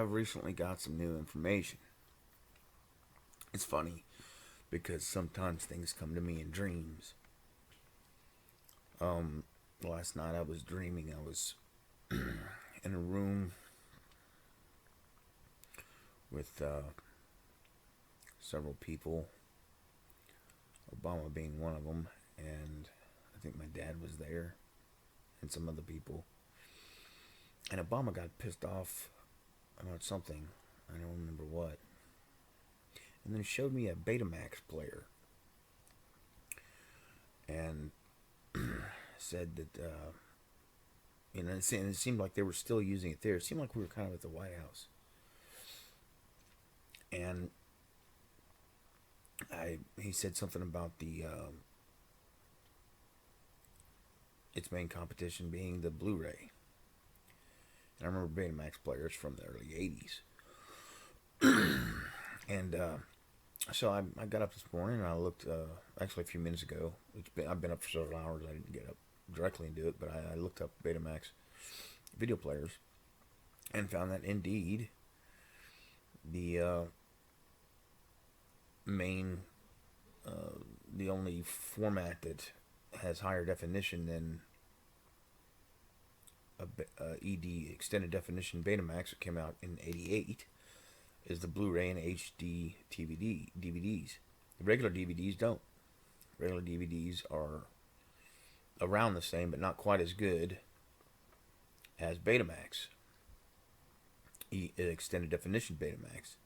I've recently got some new information. It's funny because sometimes things come to me in dreams. Um, Last night I was dreaming I was in a room with several people, Obama being one of them, and I think my dad was there and some other people. And Obama got pissed off about something. I don't remember what. And then he showed me a Betamax player and said that, it seemed like they were still using it there. It seemed like we were kind of at the White House. And he said something about its main competition being the Blu-ray. And I remember Betamax players from the early '80s. And so I got up this morning and I looked, actually a few minutes ago. I've been up for several hours. I didn't get up directly and do it, but I looked up Betamax video players and found that indeed the main, the only format that has higher definition than ED extended definition Betamax that came out in '88 is the Blu-ray and HD DVDs. The regular DVDs don't. Regular DVDs are around the same, but not quite as good as Betamax, extended definition Betamax.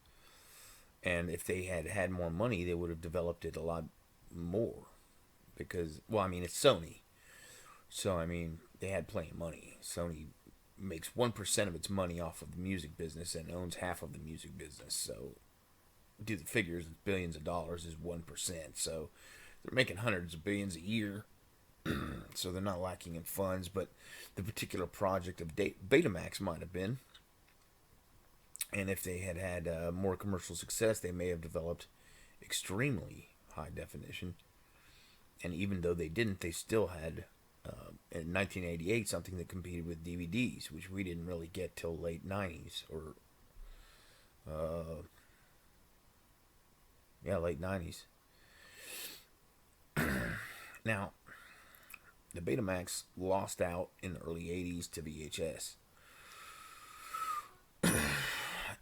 And if they had had more money, they would have developed it a lot more. Because, well, I mean, it's Sony. So, I mean, they had plenty of money. Sony makes 1% of its money off of the music business and owns half of the music business. So, do the figures, billions of dollars is 1%. So, they're making hundreds of billions a year. So, they're not lacking in funds. But the particular project of Betamax might have been. And if they had had more commercial success, they may have developed extremely high definition. And even though they didn't, they still had, in 1988, something that competed with DVDs, which we didn't really get till late '90s or, late '90s. Now, the Betamax lost out in the early '80s to VHS,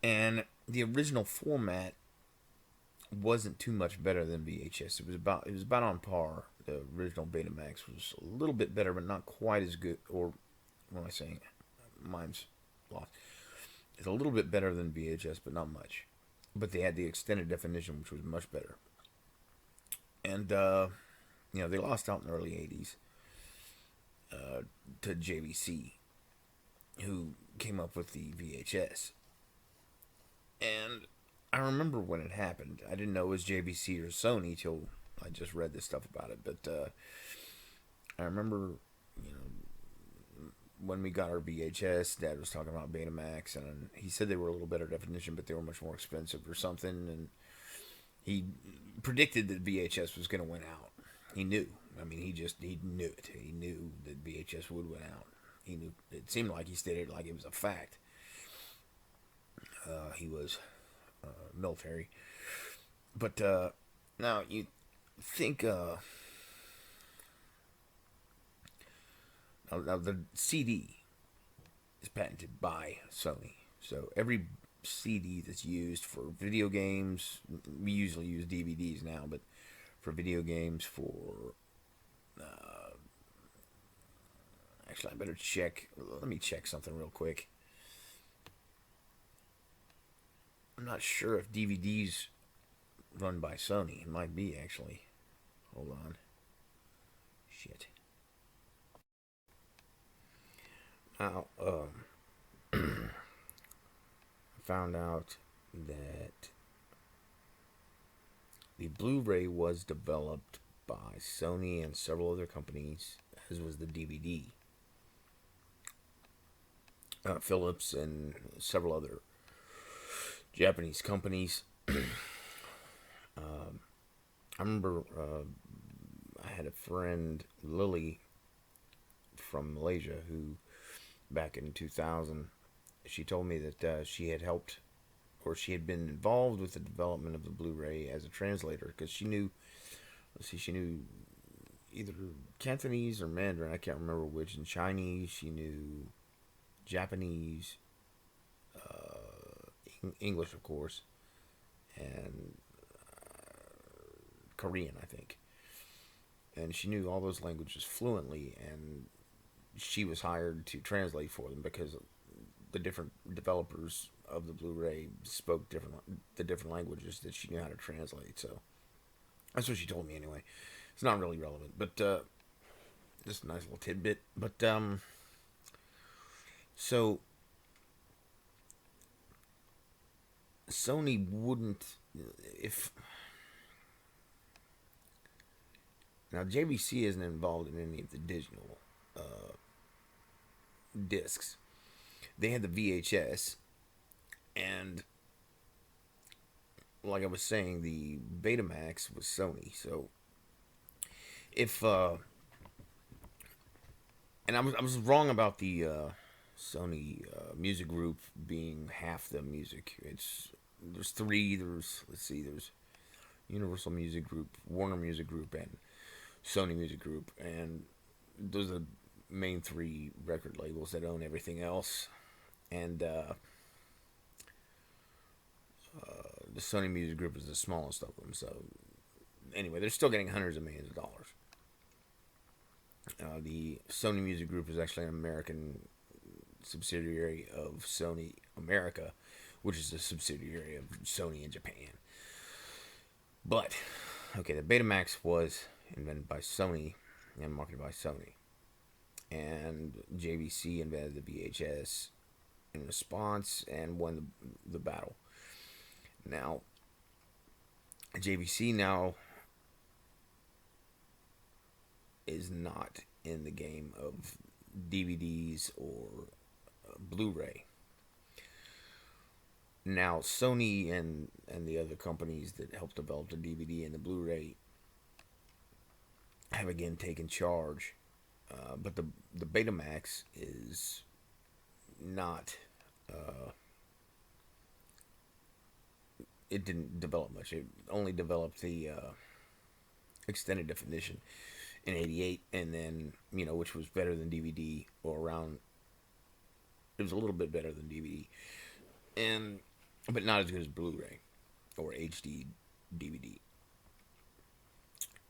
and the original format wasn't too much better than VHS. It was about on par. The original Betamax was a little bit better, but not quite as good. Or what am I saying? Mine's lost. It's a little bit better than VHS, but not much. But they had the extended definition, which was much better. And they lost out in the early '80s to JVC, who came up with the VHS. And I remember when it happened. I didn't know it was JVC or Sony till I just read this stuff about it. But I remember, when we got our VHS, Dad was talking about Betamax, and he said they were a little better definition, but they were much more expensive or something. And he predicted that VHS was going to win out. He knew. I mean, he knew it. He knew that VHS would win out. He knew. It seemed like he stated it like it was a fact. He was military. But now you think now the CD is patented by Sony. So every CD that's used for video games, we usually use DVDs now, but for video games, actually I better check. Let me check something real quick. I'm not sure if DVDs run by Sony. It might be, actually. Hold on. Shit. Now, I found out that the Blu-ray was developed by Sony and several other companies, as was the DVD. Philips and several other Japanese companies. I remember I had a friend, Lily, from Malaysia, who back in 2000 She told me that she had helped, or she had been involved with the development of the Blu-ray as a translator, because she knew, let's see, she knew either Cantonese or Mandarin, I can't remember which, and Chinese, she knew Japanese, English, of course, and Korean, I think. And she knew all those languages fluently, and she was hired to translate for them because the different developers of the Blu-ray spoke the different languages that she knew how to translate. So that's what she told me anyway. It's not really relevant, but just a nice little tidbit. But so Sony wouldn't, if now JVC isn't involved in any of the digital discs. They had the VHS, and like I was saying, the Betamax was Sony. So if and I was wrong about the Sony music group being half the music. There's three. There's Universal Music Group, Warner Music Group, and Sony Music Group, and those are the main three record labels that own everything else. And the Sony Music Group is the smallest of them. So anyway, they're still getting hundreds of millions of dollars. The Sony Music Group is actually an American subsidiary of Sony America, which is a subsidiary of Sony in Japan. But, okay, the Betamax was invented by Sony and marketed by Sony. And JVC invented the VHS in response and won the battle. Now, JVC now is not in the game of DVDs or Blu-ray. Now, Sony and the other companies that helped develop the DVD and the Blu-ray have again taken charge. But the Betamax is not. It didn't develop much. It only developed the extended definition in '88, and then which was better than DVD, or around. It was a little bit better than DVD, but not as good as Blu-ray or HD DVD.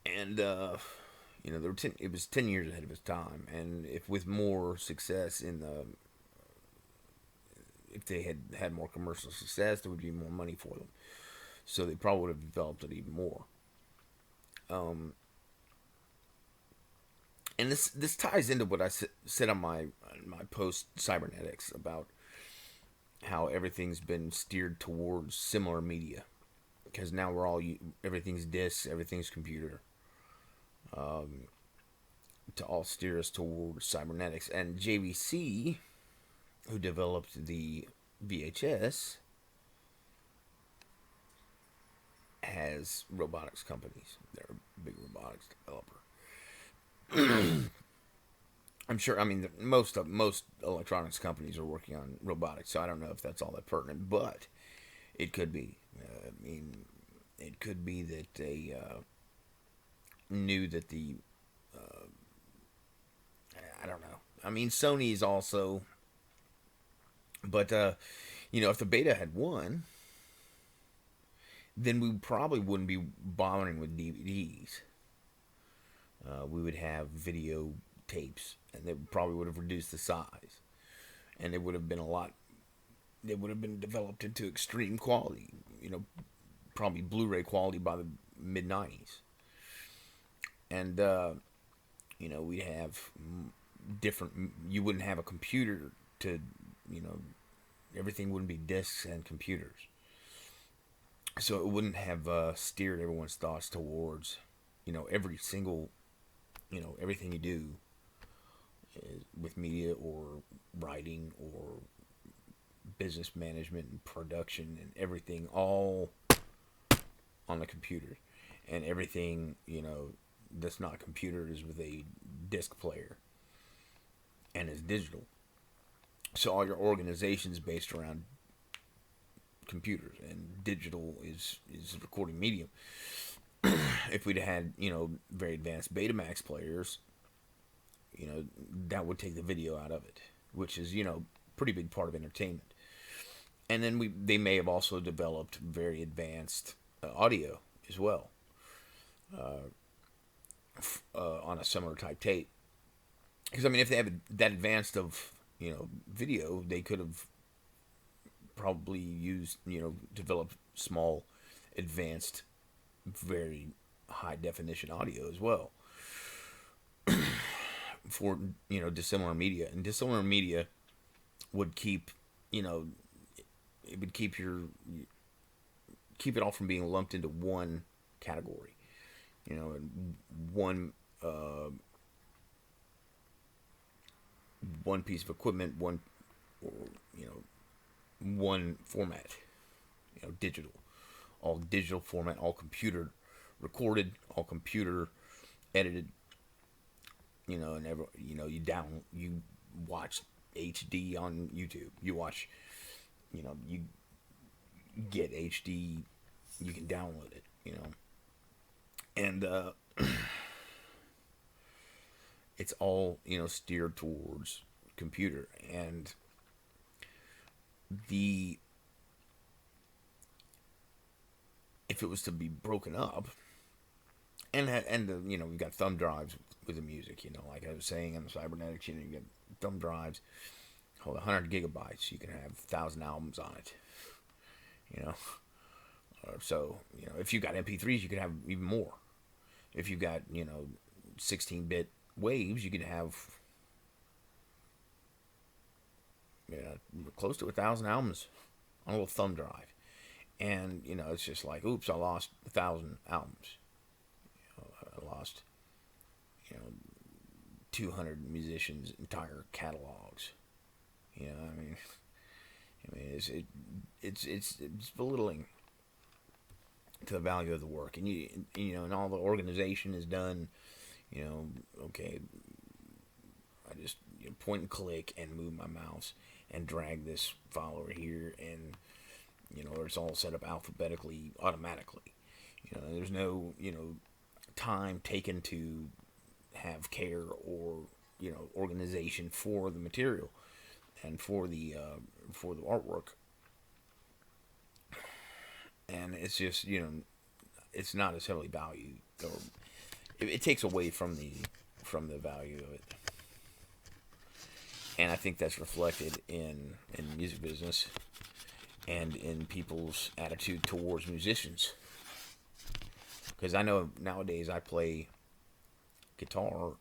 And it was 10 years ahead of its time, and if with more success if they had more commercial success, there would be more money for them. So they probably would have developed it even more. And this ties into what I said on my post Cybernetics about how everything's been steered towards similar media, because now everything's discs, everything's computer, to all steer us towards cybernetics. And JVC, who developed the VHS, has robotics companies. They're a big robotics developer. I'm sure. I mean, most electronics companies are working on robotics, so I don't know if that's all that pertinent, but it could be. It could be that they knew that I don't know. I mean, Sony's also, but if the beta had won, then we probably wouldn't be bothering with DVDs. We would have video tapes, and they probably would have reduced the size, and it would have been they would have been developed into extreme quality, probably Blu-ray quality by the mid-90s. And we'd have different, you wouldn't have a computer to, everything wouldn't be discs and computers. So it wouldn't have steered everyone's thoughts towards, every single, everything you do with media or writing or business management and production and everything all on the computer. And everything, that's not computer is with a disc player and is digital. So all your organizations based around computers, and digital is a recording medium. If we'd had, very advanced Betamax players, that would take the video out of it, which is, pretty big part of entertainment. And then they may have also developed very advanced audio as well, on a similar type tape. Because I mean, if they have that advanced of, video, they could have probably used, developed small, advanced, very high definition audio as well for, dissimilar media. And dissimilar media would keep, you know it would keep it all from being lumped into one category, and one piece of equipment, or, you know one format, digital, all digital format, all computer recorded, all computer edited, and you watch HD on YouTube. You watch, you get HD, you can download it, and it's all, steered towards computer. And the if it was to be broken up, and we've got thumb drives with the music, like I was saying on the cybernetics, you get thumb drives hold 100 gigabytes, you can have 1,000 albums on it, you know so, if you got MP3s, you could have even more. If you got, 16-bit waves, you could have, close to 1,000 albums on a little thumb drive. And, it's just like, oops, I lost 1,000 albums. I lost, you know, 200 musicians' entire catalogs. It's belittling to the value of the work. And and all the organization is done. Okay, I just, point and click and move my mouse and drag this file over here, and or it's all set up alphabetically, automatically. There's no, time taken to have care or, organization for the material and for the artwork. And it's just, it's not as heavily valued, or it takes away from the value of it. And I think that's reflected in the music business and in people's attitude towards musicians. Because I know nowadays I play guitar,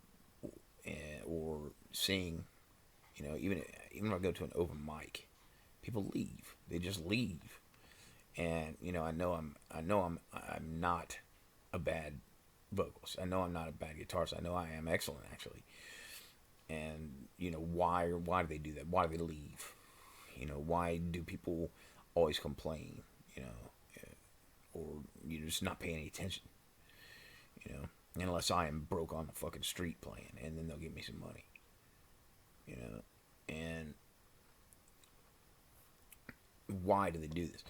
or sing, even if I go to an open mic, people leave. They just leave. And I'm not a bad vocalist. I know I'm not a bad guitarist. I know I am excellent, actually. And why do they do that? Why do they leave? Why do people always complain? Or you're just not paying any attention. Unless I am broke on the fucking street playing, and then they'll give me some money. And why do they do this?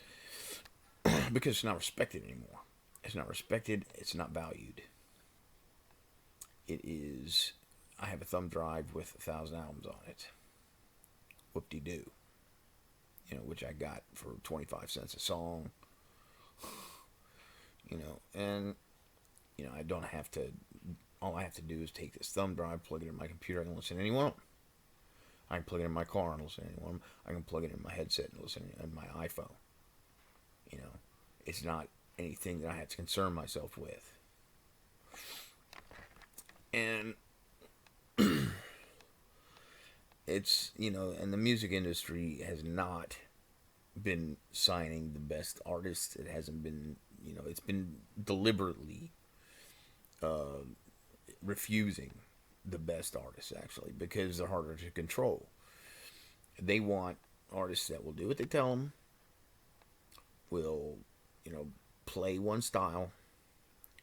Because it's not respected anymore. It's not respected. It's not valued. It is. I have a thumb drive with 1,000 albums on it. Whoop-de-doo. Which I got for 25 cents a song. And I don't have to. All I have to do is take this thumb drive, plug it in my computer, I can listen to any one of them. I can plug it in my car and listen to any one of them. I can plug it in my headset and listen to my iPhone. It's not anything that I have to concern myself with. And it's, and the music industry has not been signing the best artists. It hasn't been, it's been deliberately refusing the best artists, actually, because they're harder to control. They want artists that will do what they tell them, will, play one style,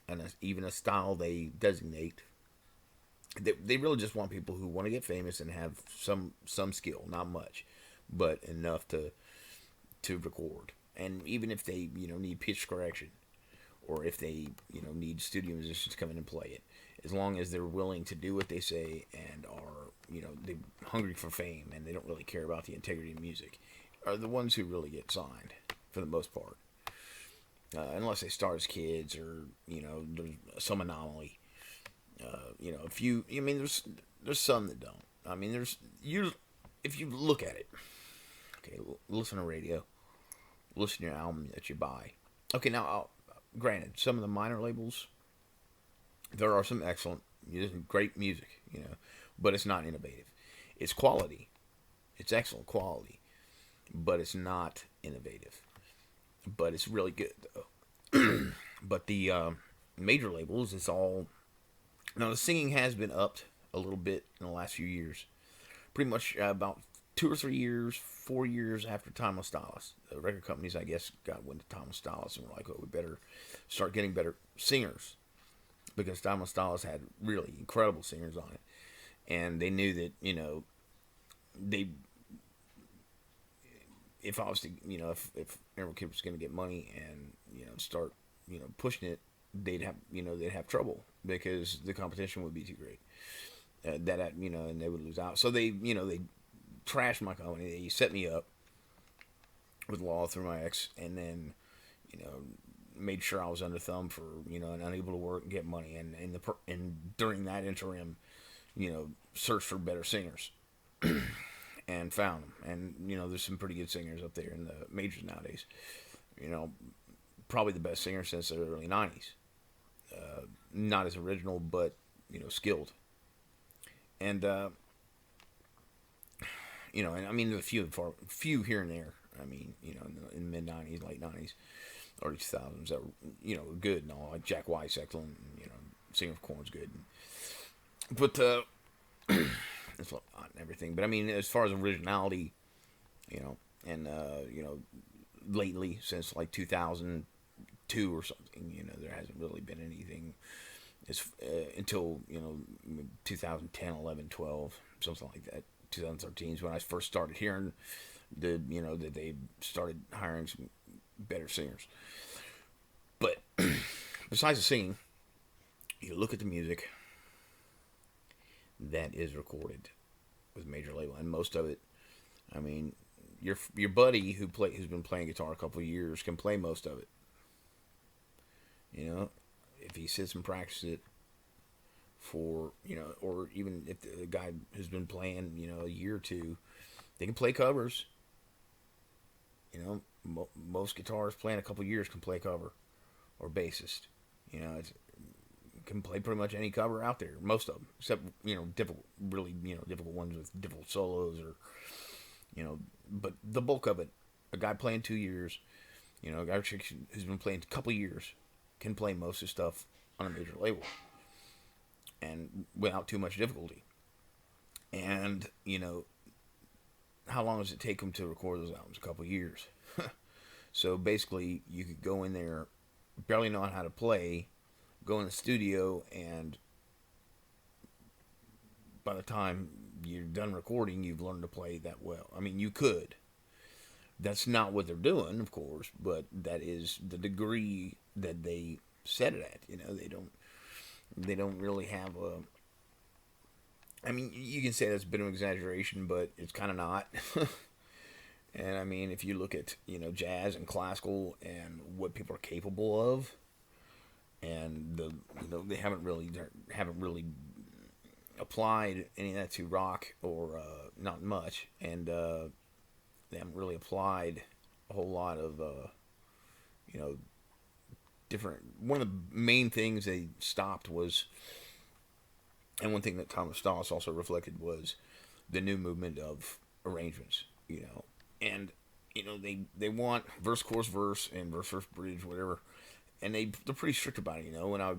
and even a style they designate, They really just want people who want to get famous and have some skill, not much, but enough to record. And even if they need pitch correction, or if they need studio musicians to come in and play it, as long as they're willing to do what they say and are they hungry for fame and they don't really care about the integrity of music, are the ones who really get signed for the most part. Unless they start as kids or there's some anomaly. A few. I mean, there's some that don't. I mean, there's you. If you look at it, okay, listen to radio, listen to your album that you buy. Okay, now, granted, some of the minor labels, there are some excellent, great music, but it's not innovative. It's quality. It's excellent quality, but it's not innovative. But it's really good though. But the major labels, it's all now. The singing has been upped a little bit in the last few years. Pretty much about 2 or 3 years, 4 years after Timeless Stylus, the record companies, I guess, got wind of Timeless Stylus and were like, "Oh, we better start getting better singers," because Timeless Stylus had really incredible singers on it, and they knew that they if obviously if Emerald Kid was going to get money and start pushing it, they'd have trouble because the competition would be too great. And they would lose out. So they trashed my company. They set me up with law through my ex, and then made sure I was under thumb for and unable to work and get money. And during that interim, searched for better singers and found them. And there's some pretty good singers up there in the majors nowadays. Probably the best singer since the early '90s. Not as original, but skilled. And and I mean, there's a few here and there. I mean, in the mid '90s, late '90s, early 2000s that were good and all. Like Jack White's excellent, and, Singer of Corn's good. But it's not everything. But I mean, as far as originality, and lately since like 2002 or something, there hasn't really been anything. It's until 2010, 11, 12, something like that. 2013 is when I first started hearing that they started hiring some better singers. But besides the singing, you look at the music that is recorded with major label, and most of it, I mean, your buddy who's been playing guitar a couple of years can play most of it. If he sits and practices it for or even if the guy who's been playing a year or two, they can play covers. Most guitarists playing a couple of years can play cover, or bassist. Can play pretty much any cover out there. Most of them, except difficult, really difficult ones with difficult solos or But the bulk of it, a guy playing 2 years, a guy who's been playing a couple of years, can play most of the stuff on a major label, and without too much difficulty. And how long does it take them to record those albums? A couple of years. So basically, you could go in there, barely know how to play, go in the studio, and by the time you're done recording, you've learned to play that well. I mean, you could. That's not what they're doing, of course, but that is the degree that they set it at. They don't really have a. I mean, you can say that's a bit of an exaggeration, but it's kind of not. And I mean, if you look at jazz and classical and what people are capable of, and they haven't really applied any of that to rock, or not much, and they haven't really applied a whole lot of different. One of the main things they stopped was, and one thing that Thomas Stallis also reflected was the new movement of arrangements, and they want verse, chorus, verse, and verse, bridge, whatever, and they're pretty strict about it. When I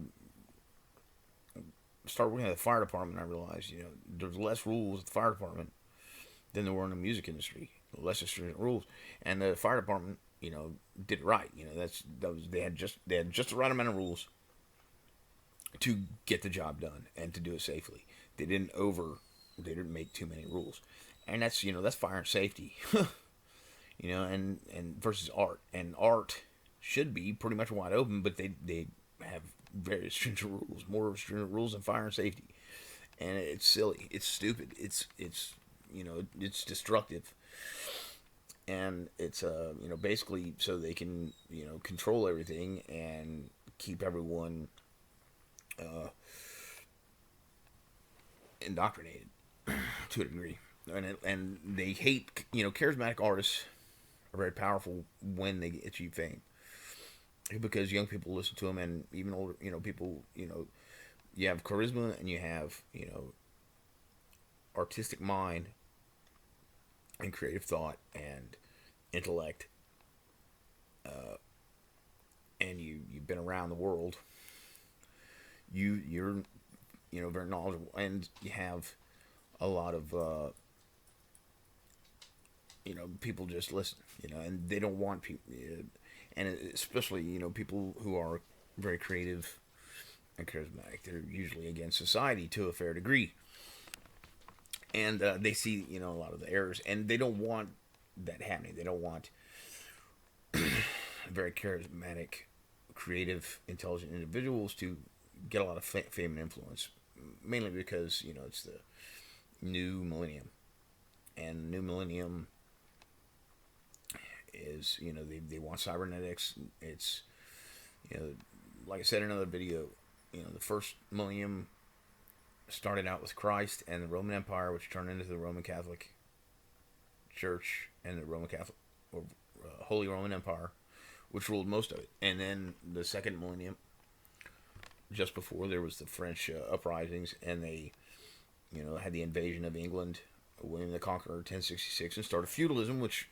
started working at the fire department, I realized there's less rules at the fire department than there were in the music industry. Less stringent rules, and the fire department did it right. They had just the right amount of rules to get the job done and to do it safely. They didn't over. They didn't make too many rules, and that's fire and safety. And versus art, and art should be pretty much wide open, but they have very stringent rules, more stringent rules than fire and safety, and it's silly, it's stupid, it's destructive, and it's basically so they can control everything and keep everyone indoctrinated to a degree, and they hate charismatic artists are very powerful when they achieve fame because young people listen to them, and even older people, you have charisma and you have artistic mind and creative thought and intellect, and you've been around the world, you're very knowledgeable, and you have a lot of people just listen, and they don't want people, and especially people who are very creative and charismatic. They're usually against society to a fair degree, and they see a lot of the errors, and they don't want that happening. They don't want very charismatic, creative, intelligent individuals to get a lot of fame and influence, mainly because it's the new millennium, and new millennium is they want cybernetics. It's like I said in another video, the first millennium started out with Christ and the Roman Empire, which turned into the Roman Catholic Church and the Roman Catholic or Holy Roman Empire, which ruled most of it. And then the second millennium, just before, there was the French uprisings, and they had the invasion of England, William the Conqueror, 1066, and started feudalism, which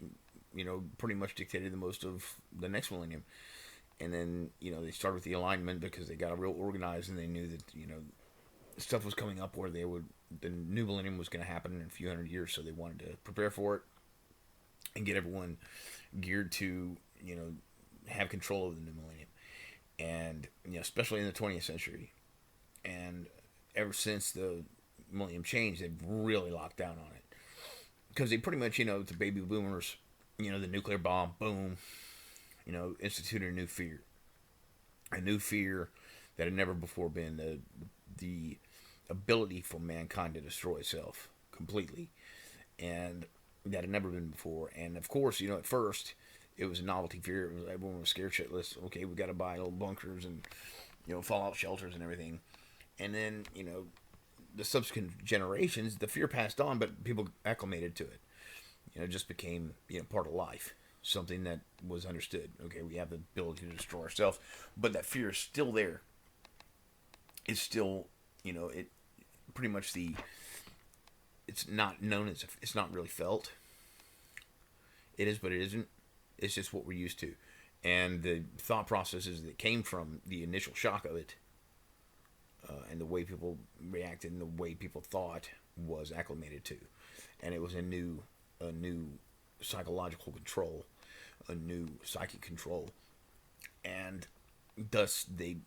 pretty much dictated the most of the next millennium. And then they started with the Alignment because they got real organized, and they knew that stuff was coming up where the new millennium was going to happen in a few hundred years, so they wanted to prepare for it and get everyone geared to have control of the new millennium, and especially in the 20th century, and ever since the millennium changed, they've really locked down on it because they pretty much the baby boomers, the nuclear bomb, boom, instituted a new fear that had never before been the ability for mankind to destroy itself completely, and that had never been before. And of course, at first it was a novelty fear. Everyone was scared shitless. Okay, we got to buy little bunkers and fallout shelters and everything. And then the subsequent generations, the fear passed on, but people acclimated to it. It just became part of life, something that was understood. Okay, we have the ability to destroy ourselves, but that fear is still there. It's still it pretty much it's not known as, it's not really felt. It is, but it isn't. It's just what we're used to, and the thought processes that came from the initial shock of it, and the way people reacted and the way people thought was acclimated to, and it was a new psychological control, a new psychic control, and thus they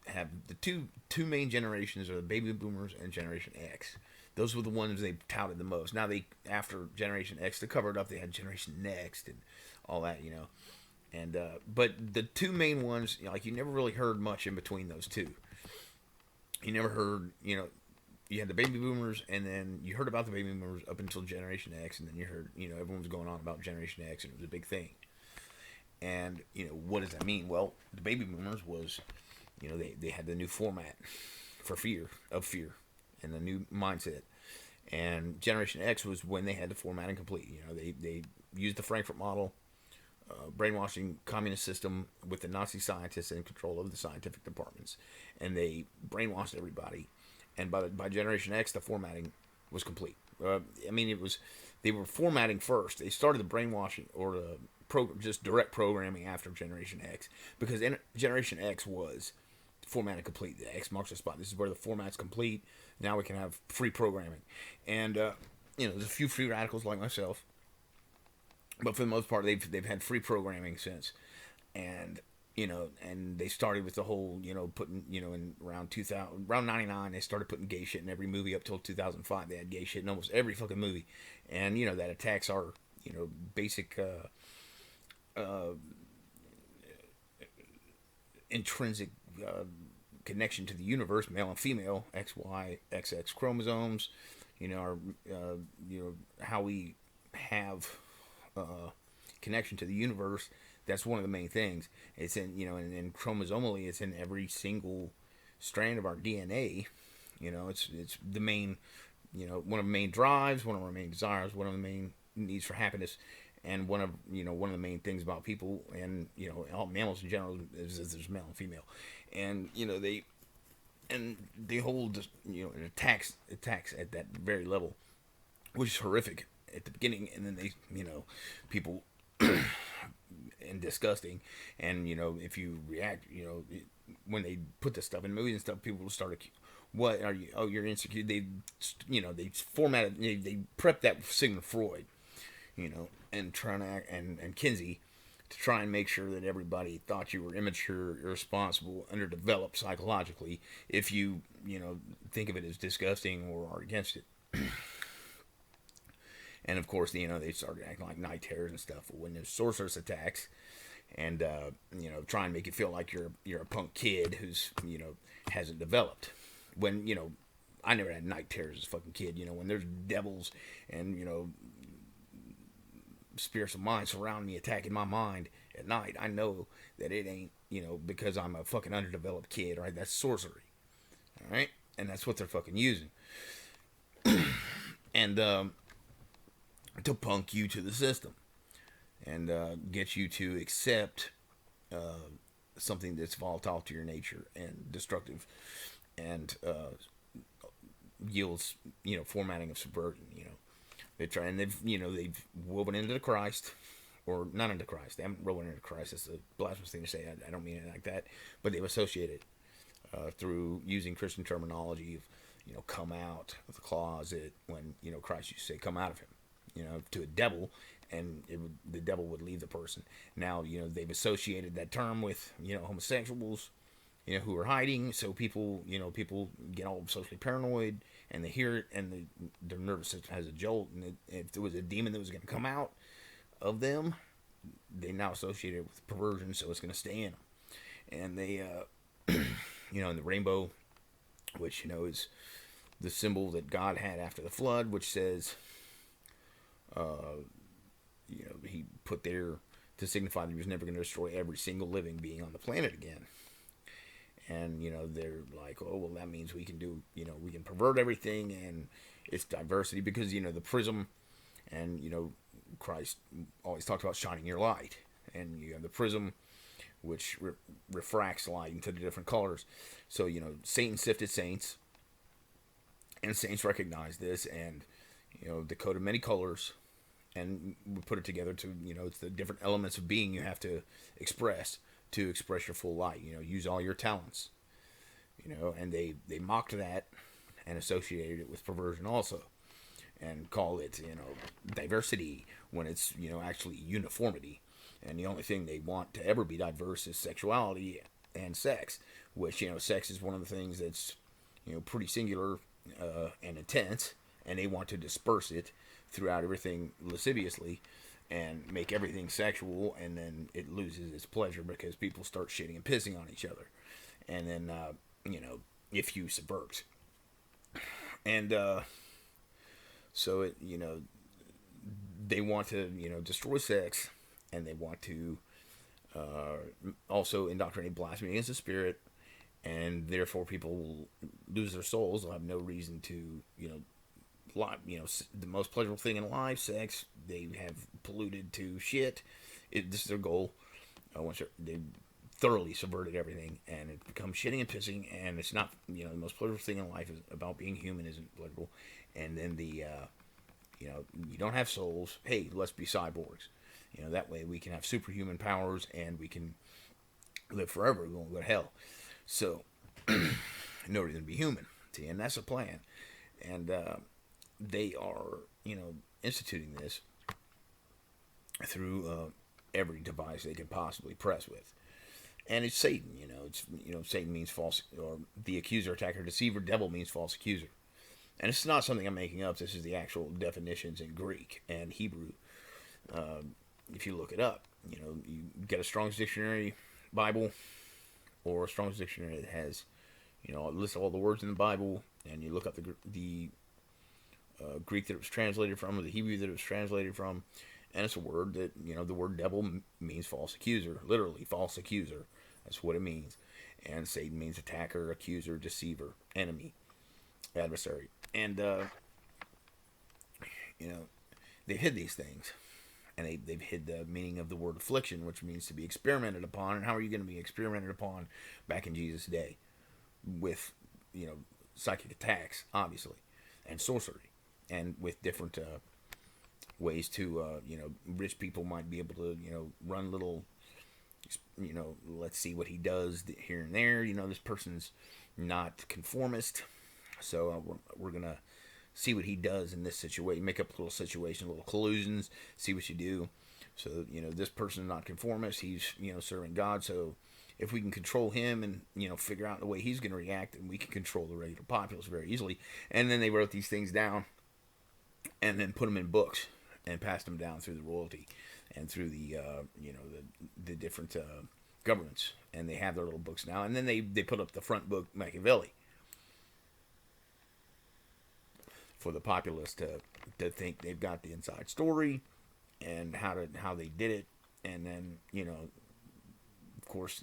have the two main generations are the baby boomers and Generation X. Those were the ones they touted the most. Now after Generation X, to cover it up, they had Generation Next and all that, and but the two main ones, you never really heard much in between those two. You never heard, you had the baby boomers, and then you heard about the baby boomers up until Generation X, and then you heard, everyone was going on about Generation X, and it was a big thing. And, what does that mean? Well, the baby boomers was, they had the new format for fear, and the new mindset. And Generation X was when they had the formatting complete. They used the Frankfurt model, brainwashing communist system with the Nazi scientists in control of the scientific departments. And they brainwashed everybody. And by Generation X, the formatting was complete. They were formatting first. They started the brainwashing or the just direct programming after Generation X, because Generation X was formatted complete. The X marks the spot. This is where the format's complete. Now we can have free programming, and there's a few free radicals like myself, but for the most part, they've had free programming since, and and they started with the whole, putting, in around 2000, around 99, they started putting gay shit in every movie up till 2005. They had gay shit in almost every fucking movie. And, that attacks our, basic, intrinsic, connection to the universe, male and female, XY, XX chromosomes, our, how we have, connection to the universe. That's one of the main things. It's in, and chromosomally, it's in every single strand of our DNA. It's the main, one of the main drives, one of our main desires, one of the main needs for happiness, and one of the main things about people and all mammals in general is there's male and female, and they hold it attacks at that very level, which is horrific at the beginning, and then they people and disgusting, and if you react, when they put this stuff in movies and stuff, people will start to, what are you, oh, you're insecure. They formatted, they prepped that with Sigmund Freud, and trying to act, and Kinsey, to try and make sure that everybody thought you were immature, irresponsible, underdeveloped psychologically, if you think of it as disgusting or are against it. And of course, they started acting like night terrors and stuff when there's sorceress attacks, and try and make it feel like you're a punk kid who's hasn't developed. When I never had night terrors as a fucking kid. When there's devils and spirits of mine surrounding me, attacking my mind at night, I know that it ain't because I'm a fucking underdeveloped kid. Right? That's sorcery. All right, and that's what they're fucking using. And to punk you to the system and get you to accept something that's volatile to your nature and destructive and yields formatting of subversion. They try, and they've woven into Christ, or not into Christ. They haven't woven into Christ. That's a blasphemous thing to say. I don't mean it like that, but they've associated through using Christian terminology of come out of the closet, when Christ used to say come out of him. To a devil, and the devil would leave the person. Now, they've associated that term with, homosexuals, who are hiding. So people get all socially paranoid, and they hear it, and their nervous system has a jolt. And if there was a demon that was going to come out of them, they now associate it with perversion, so it's going to stay in them. And they, in the rainbow, which, is the symbol that God had after the flood, which says, he put there to signify that he was never going to destroy every single living being on the planet again. And, they're like, oh, well, that means we can do, we can pervert everything, and it's diversity, because, the prism, and, Christ always talked about shining your light. And you have the prism, which refracts light into the different colors. So, Satan sifted saints, and saints recognize this, and, decoded many colors, and we put it together to, it's the different elements of being you have to express your full light. Use all your talents. And they mocked that and associated it with perversion also, and called it, diversity, when it's, actually uniformity. And the only thing they want to ever be diverse is sexuality and sex, which, sex is one of the things that's, pretty singular and intense, and they want to disperse it throughout everything lasciviously and make everything sexual, and then it loses its pleasure because people start shitting and pissing on each other. And then, if you subvert. And so it, they want to, destroy sex, and they want to also indoctrinate blasphemy against the spirit, and therefore people will lose their souls. They'll have no reason to, the most pleasurable thing in life, sex, they have polluted to shit. This is their goal. Once they thoroughly subverted everything, and it becomes shitting and pissing, and it's not, the most pleasurable thing in life is about being human isn't pleasurable. And then the, you don't have souls. Hey, let's be cyborgs. That way we can have superhuman powers, and we can live forever. We won't go to hell. So, no reason to be human. See, and that's a plan. And, they are, instituting this through every device they can possibly press with. And it's Satan. Satan means false, or the accuser, attacker, deceiver. Devil means false accuser. And it's not something I'm making up. This is the actual definitions in Greek and Hebrew. If you look it up, you get a Strong's Dictionary Bible or a Strong's Dictionary that has, a list of all the words in the Bible, and you look up the Greek that it was translated from, or the Hebrew that it was translated from, and it's a word that, the word devil means false accuser, literally false accuser. That's what it means. And Satan means attacker, accuser, deceiver, enemy, adversary. And, they've hid these things. And they've hid the meaning of the word affliction, which means to be experimented upon. And how are you going to be experimented upon back in Jesus' day? With, psychic attacks, obviously, and sorcery. And with different ways to, rich people might be able to, run little, let's see what he does here and there. This person's not conformist. So we're going to see what he does in this situation. Make up a little situation, little collusions, see what you do. So, this person is not conformist. He's, serving God. So if we can control him and, figure out the way he's going to react, and we can control the regular populace very easily. And then they wrote these things down and then put them in books and passed them down through the royalty and through the, the different governments. And they have their little books now. And then they put up the front book, Machiavelli, for the populace to think they've got the inside story and how they did it. And then, of course,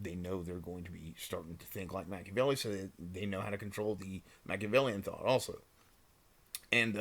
they know they're going to be starting to think like Machiavelli, so they know how to control the Machiavellian thought also. And